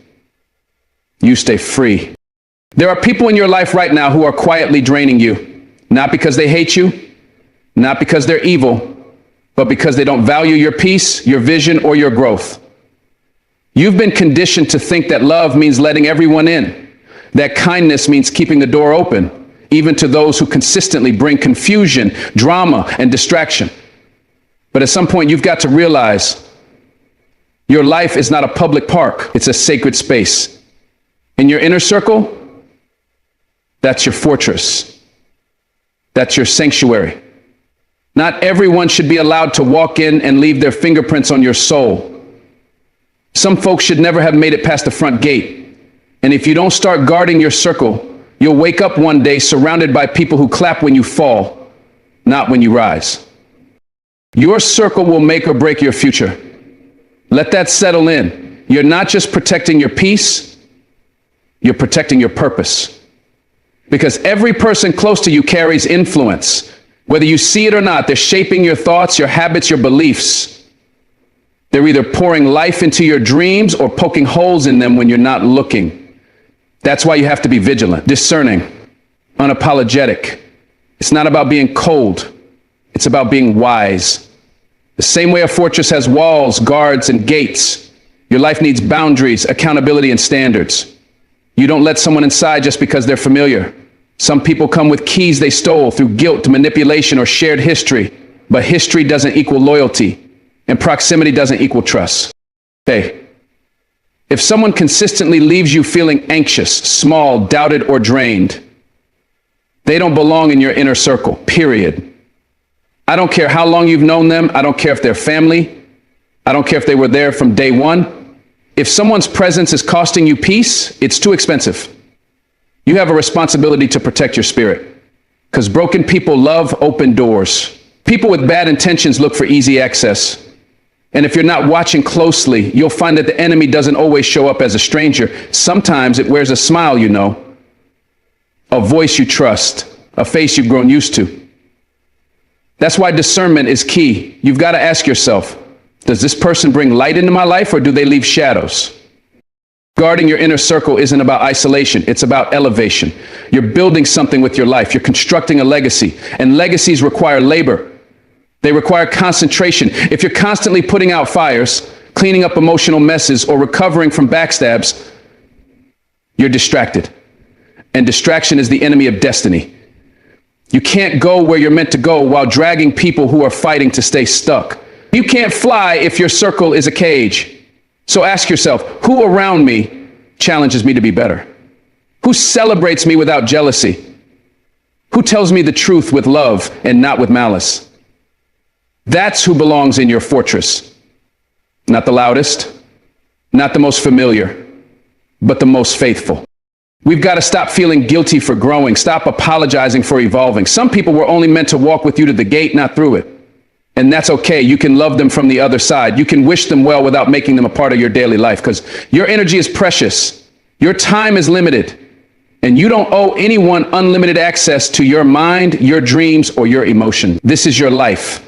You stay free. There are people in your life right now who are quietly draining you. Not because they hate you, not because they're evil, but because they don't value your peace, your vision, or your growth. You've been conditioned to think that love means letting everyone in, that kindness means keeping the door open, even to those who consistently bring confusion, drama, and distraction. But at some point, you've got to realize your life is not a public park. It's a sacred space. In your inner circle, that's your fortress. That's your sanctuary. Not everyone should be allowed to walk in and leave their fingerprints on your soul. Some folks should never have made it past the front gate. And if you don't start guarding your circle, you'll wake up one day surrounded by people who clap when you fall, not when you rise. Your circle will make or break your future. Let that settle in. You're not just protecting your peace, you're protecting your purpose. Because every person close to you carries influence. Whether you see it or not, they're shaping your thoughts, your habits, your beliefs. They're either pouring life into your dreams or poking holes in them when you're not looking. That's why you have to be vigilant, discerning, unapologetic. It's not about being cold. It's about being wise. The same way a fortress has walls, guards, and gates, your life needs boundaries, accountability, and standards. You don't let someone inside just because they're familiar. Some people come with keys they stole through guilt, manipulation, or shared history. But history doesn't equal loyalty, and proximity doesn't equal trust. Hey, if someone consistently leaves you feeling anxious, small, doubted, or drained, they don't belong in your inner circle, period. I don't care how long you've known them. I don't care if they're family. I don't care if they were there from day one. If someone's presence is costing you peace, it's too expensive. You have a responsibility to protect your spirit, because broken people love open doors. People with bad intentions look for easy access. And if you're not watching closely, you'll find that the enemy doesn't always show up as a stranger. Sometimes it wears a smile, you know, a voice you trust, a face you've grown used to. That's why discernment is key. You've got to ask yourself, does this person bring light into my life, or do they leave shadows? Guarding your inner circle isn't about isolation. It's about elevation. You're building something with your life. You're constructing a legacy, and legacies require labor. They require concentration. If you're constantly putting out fires, cleaning up emotional messes, or recovering from backstabs, you're distracted. And distraction is the enemy of destiny. You can't go where you're meant to go while dragging people who are fighting to stay stuck. You can't fly if your circle is a cage. So ask yourself, who around me challenges me to be better? Who celebrates me without jealousy? Who tells me the truth with love and not with malice? That's who belongs in your fortress. Not the loudest, not the most familiar, but the most faithful. We've got to stop feeling guilty for growing. Stop apologizing for evolving. Some people were only meant to walk with you to the gate, not through it. And that's okay. You can love them from the other side. You can wish them well without making them a part of your daily life, because your energy is precious. Your time is limited. And you don't owe anyone unlimited access to your mind, your dreams, or your emotion. This is your life.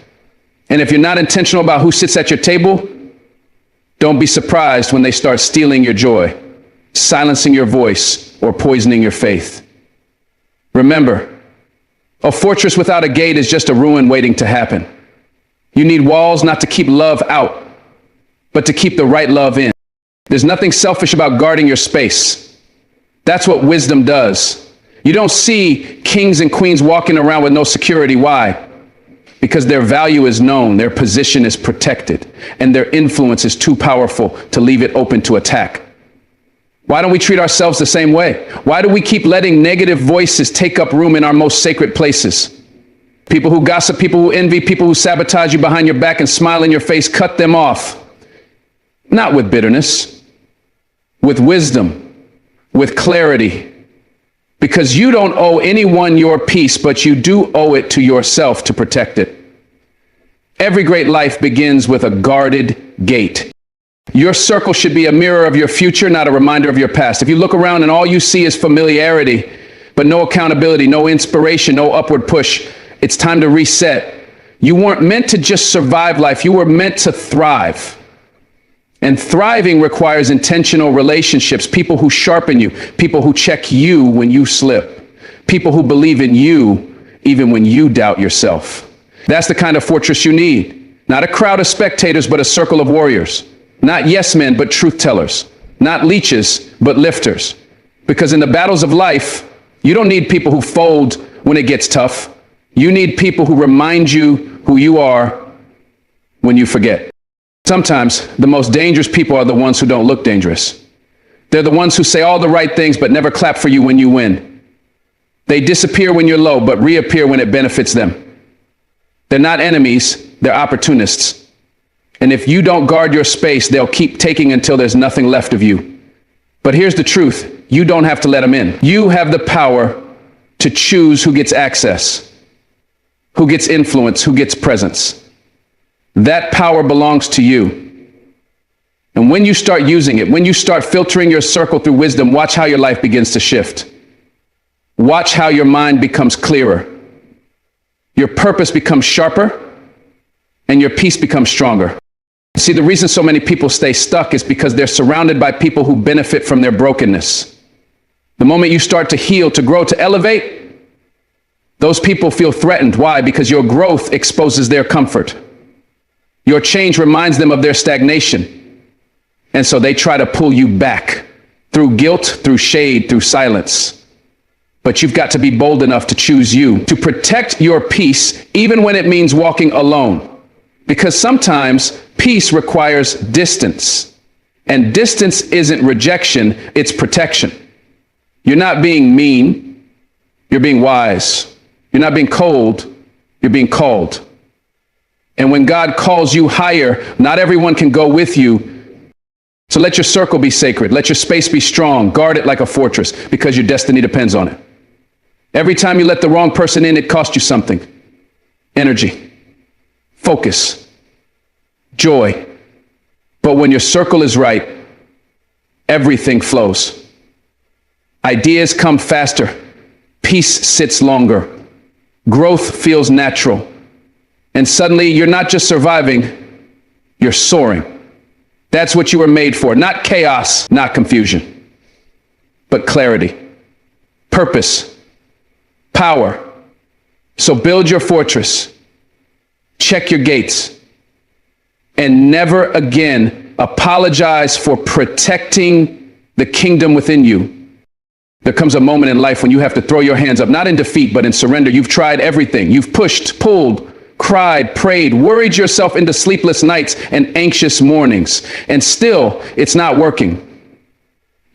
And if you're not intentional about who sits at your table, don't be surprised when they start stealing your joy, silencing your voice, or poisoning your faith. Remember, a fortress without a gate is just a ruin waiting to happen. You need walls not to keep love out, but to keep the right love in. There's nothing selfish about guarding your space. That's what wisdom does. You don't see kings and queens walking around with no security. Why? Because their value is known, their position is protected, and their influence is too powerful to leave it open to attack. Why don't we treat ourselves the same way? Why do we keep letting negative voices take up room in our most sacred places? People who gossip, people who envy, people who sabotage you behind your back and smile in your face, cut them off. Not with bitterness, with wisdom, with clarity. Because you don't owe anyone your peace, but you do owe it to yourself to protect it. Every great life begins with a guarded gate. Your circle should be a mirror of your future, not a reminder of your past. If you look around and all you see is familiarity, but no accountability, no inspiration, no upward push, it's time to reset. You weren't meant to just survive life. You were meant to thrive. And thriving requires intentional relationships, people who sharpen you, people who check you when you slip, people who believe in you even when you doubt yourself. That's the kind of fortress you need. Not a crowd of spectators, but a circle of warriors. Not yes men, but truth tellers. Not leeches, but lifters. Because in the battles of life, you don't need people who fold when it gets tough. You need people who remind you who you are when you forget. Sometimes the most dangerous people are the ones who don't look dangerous. They're the ones who say all the right things but never clap for you when you win. They disappear when you're low but reappear when it benefits them. They're not enemies, they're opportunists. And if you don't guard your space, they'll keep taking until there's nothing left of you. But here's the truth. You don't have to let them in. You have the power to choose who gets access, who gets influence, who gets presence. That power belongs to you. And when you start using it, when you start filtering your circle through wisdom, watch how your life begins to shift. Watch how your mind becomes clearer. Your purpose becomes sharper, and your peace becomes stronger. See, the reason so many people stay stuck is because they're surrounded by people who benefit from their brokenness. The moment you start to heal, to grow, to elevate, those people feel threatened. Why? Because your growth exposes their comfort. Your change reminds them of their stagnation. And so they try to pull you back through guilt, through shade, through silence. But you've got to be bold enough to choose you, to protect your peace, even when it means walking alone. Because sometimes peace requires distance. And distance isn't rejection, it's protection. You're not being mean, you're being wise. You're not being cold, you're being called. And when God calls you higher, not everyone can go with you. So let your circle be sacred. Let your space be strong. Guard it like a fortress because your destiny depends on it. Every time you let the wrong person in, it costs you something. Energy, focus, joy. But when your circle is right, everything flows. Ideas come faster. Peace sits longer. Growth feels natural. And suddenly you're not just surviving, you're soaring. That's what you were made for. Not chaos, not confusion, but clarity, purpose, power. So build your fortress, check your gates, and never again apologize for protecting the kingdom within you. There comes a moment in life when you have to throw your hands up, not in defeat, but in surrender. You've tried everything. You've pushed, pulled, cried, prayed, worried yourself into sleepless nights and anxious mornings. And still, it's not working.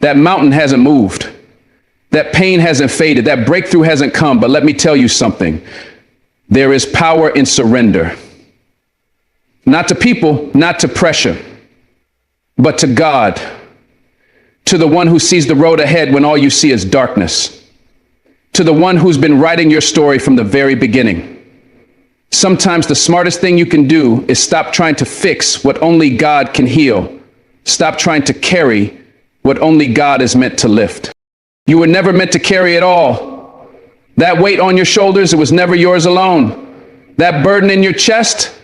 That mountain hasn't moved. That pain hasn't faded. That breakthrough hasn't come. But let me tell you something. There is power in surrender. Not to people, not to pressure, but to God. To the one who sees the road ahead when all you see is darkness. To the one who's been writing your story from the very beginning. Sometimes the smartest thing you can do is stop trying to fix what only God can heal. Stop trying to carry what only God is meant to lift. You were never meant to carry it all. That weight on your shoulders, it was never yours alone. That burden in your chest,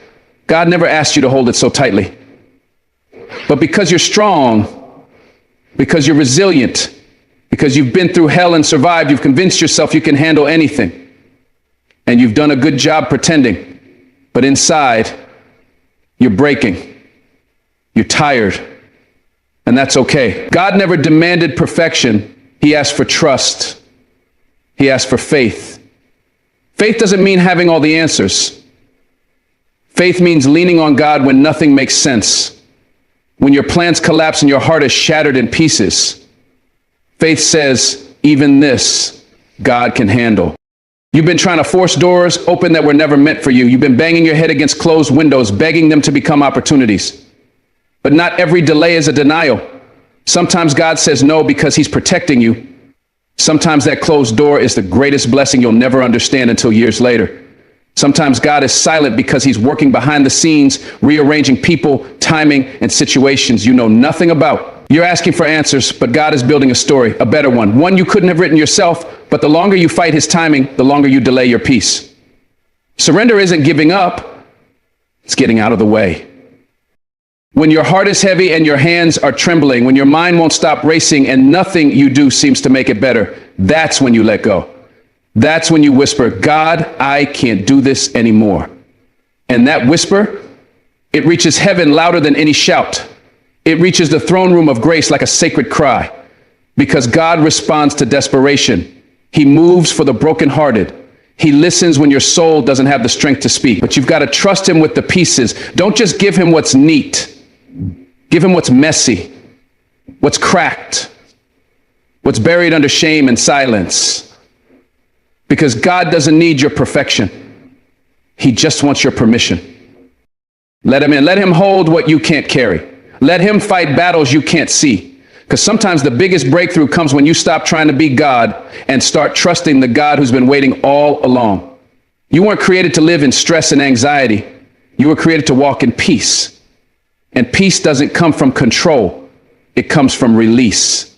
God never asked you to hold it so tightly. But because you're strong, because you're resilient, because you've been through hell and survived, you've convinced yourself you can handle anything. And you've done a good job pretending. But inside, you're breaking. You're tired. And that's okay. God never demanded perfection. He asked for trust. He asked for faith. Faith doesn't mean having all the answers. Faith means leaning on God when nothing makes sense. When your plans collapse and your heart is shattered in pieces, faith says, even this, God can handle. You've been trying to force doors open that were never meant for you. You've been banging your head against closed windows, begging them to become opportunities. But not every delay is a denial. Sometimes God says no because he's protecting you. Sometimes that closed door is the greatest blessing you'll never understand until years later. Sometimes God is silent because he's working behind the scenes, rearranging people, timing, and situations you know nothing about. You're asking for answers, but God is building a story, a better one you couldn't have written yourself, but the longer you fight his timing, the longer you delay your peace. Surrender isn't giving up, it's getting out of the way. When your heart is heavy and your hands are trembling, when your mind won't stop racing and nothing you do seems to make it better, that's when you let go. That's when you whisper, God, I can't do this anymore. And that whisper It reaches heaven louder than any shout. It reaches the throne room of grace like a sacred cry, because God responds to desperation. He moves for the brokenhearted. He listens when your soul doesn't have the strength to speak. But you've got to trust him with the pieces. Don't just give him what's neat. Give him what's messy, what's cracked, what's buried under shame and silence. Because God doesn't need your perfection. He just wants your permission. Let him in. Let him hold what you can't carry. Let him fight battles you can't see. Because sometimes the biggest breakthrough comes when you stop trying to be God and start trusting the God who's been waiting all along. You weren't created to live in stress and anxiety. You were created to walk in peace. And peace doesn't come from control. It comes from release.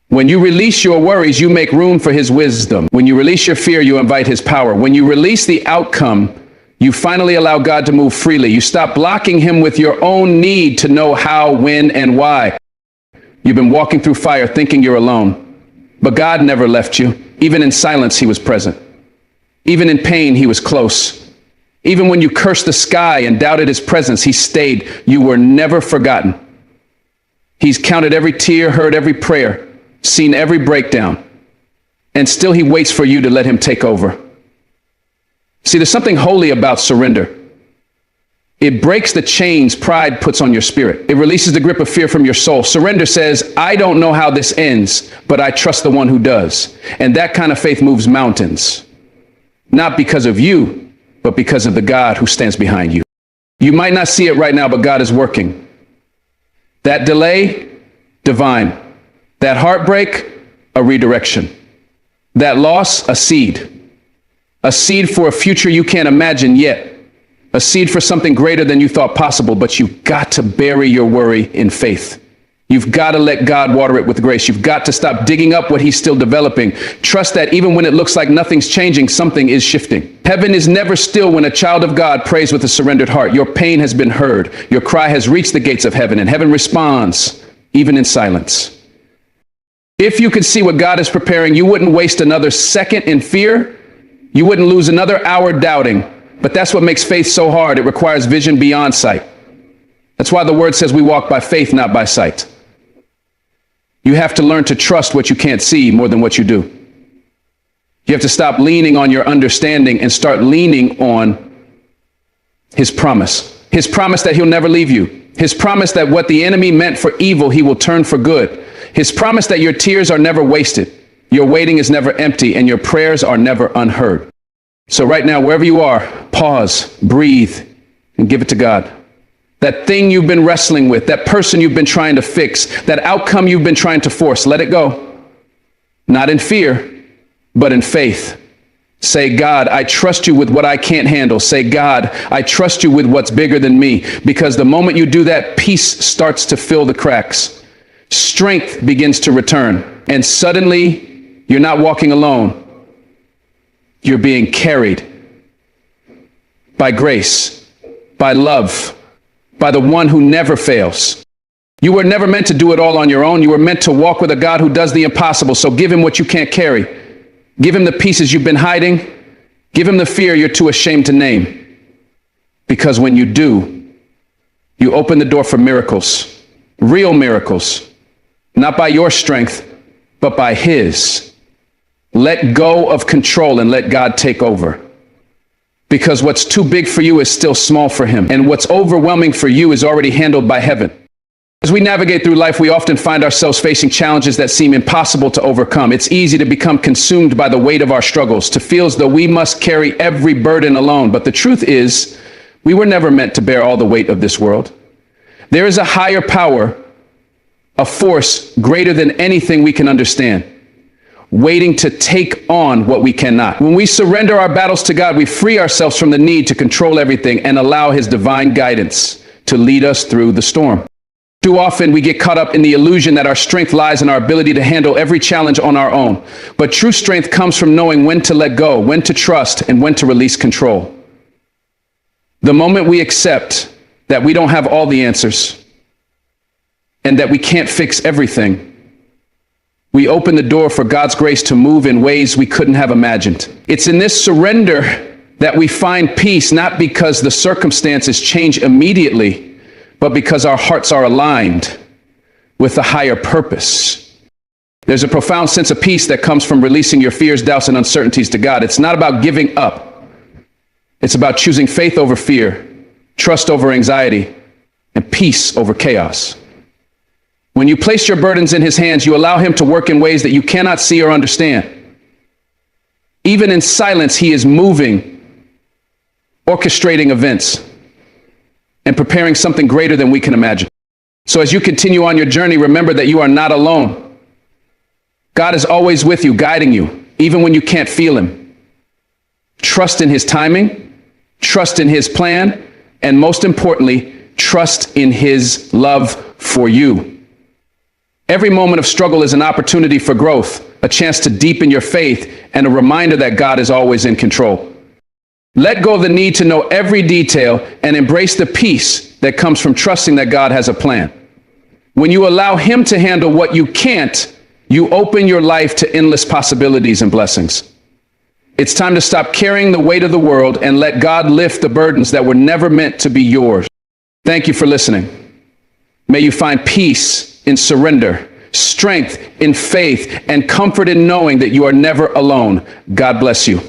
When you release your worries, you make room for his wisdom. When you release your fear, you invite his power. When you release the outcome, you finally allow God to move freely. You stop blocking him with your own need to know how, when, and why. You've been walking through fire thinking you're alone, but God never left you. Even in silence, he was present. Even in pain, he was close. Even when you cursed the sky and doubted his presence, he stayed. You were never forgotten. He's counted every tear, heard every prayer, seen every breakdown, and still he waits for you to let him take over. See, there's something holy about surrender. It breaks the chains pride puts on your spirit. It releases the grip of fear from your soul. Surrender says, I don't know how this ends, but I trust the one who does. And that kind of faith moves mountains. Not because of you, but because of the God who stands behind you. You might not see it right now, but God is working. That delay, divine. That heartbreak, a redirection. That loss, a seed. A seed for a future you can't imagine yet. A seed for something greater than you thought possible, but you've got to bury your worry in faith. You've got to let God water it with grace. You've got to stop digging up what he's still developing. Trust that even when it looks like nothing's changing, something is shifting. Heaven is never still when a child of God prays with a surrendered heart. Your pain has been heard. Your cry has reached the gates of heaven, and heaven responds, even in silence. If you could see what God is preparing, you wouldn't waste another second in fear. You wouldn't lose another hour doubting. But that's what makes faith so hard. It requires vision beyond sight. That's why the word says we walk by faith, not by sight. You have to learn to trust what you can't see more than what you do. You have to stop leaning on your understanding and start leaning on his promise. His promise that he'll never leave you. His promise that what the enemy meant for evil, he will turn for good. His promise that your tears are never wasted. Your waiting is never empty, and your prayers are never unheard. So right now, wherever you are, pause, breathe, and give it to God. That thing you've been wrestling with, that person you've been trying to fix, that outcome you've been trying to force, let it go. Not in fear, but in faith. Say, God, I trust you with what I can't handle. Say, God, I trust you with what's bigger than me. Because the moment you do that, peace starts to fill the cracks. Strength begins to return. And suddenly, you're not walking alone. You're being carried by grace, by love, by the one who never fails. You were never meant to do it all on your own. You were meant to walk with a God who does the impossible. So give him what you can't carry. Give him the pieces you've been hiding. Give him the fear you're too ashamed to name. Because when you do, you open the door for miracles, real miracles, not by your strength, but by his. Let go of control and let God take over. Because what's too big for you is still small for him. And what's overwhelming for you is already handled by heaven. As we navigate through life, we often find ourselves facing challenges that seem impossible to overcome. It's easy to become consumed by the weight of our struggles, to feel as though we must carry every burden alone. But the truth is, we were never meant to bear all the weight of this world. There is a higher power, a force greater than anything we can understand, waiting to take on what we cannot. When we surrender our battles to God, we free ourselves from the need to control everything and allow his divine guidance to lead us through the storm. Too often we get caught up in the illusion that our strength lies in our ability to handle every challenge on our own. But true strength comes from knowing when to let go, when to trust, and when to release control. The moment we accept that we don't have all the answers and that we can't fix everything, we open the door for God's grace to move in ways we couldn't have imagined. It's in this surrender That we find peace not because the circumstances change immediately, but because our hearts are aligned with a higher purpose. There's a profound sense of peace that comes from releasing your fears, doubts, and uncertainties to God. It's not about giving up. It's about choosing faith over fear, trust over anxiety, and peace over chaos. When you place your burdens in his hands, you allow him to work in ways that you cannot see or understand. Even in silence, he is moving, orchestrating events, and preparing something greater than we can imagine. So as you continue on your journey, remember that you are not alone. God is always with you, guiding you, even when you can't feel him. Trust in his timing, trust in his plan, and most importantly, trust in his love for you. Every moment of struggle is an opportunity for growth, a chance to deepen your faith, and a reminder that God is always in control. Let go of the need to know every detail and embrace the peace that comes from trusting that God has a plan. When you allow him to handle what you can't, you open your life to endless possibilities and blessings. It's time to stop carrying the weight of the world and let God lift the burdens that were never meant to be yours. Thank you for listening. May you find peace in surrender, strength in faith, and comfort in knowing that you are never alone. God bless you.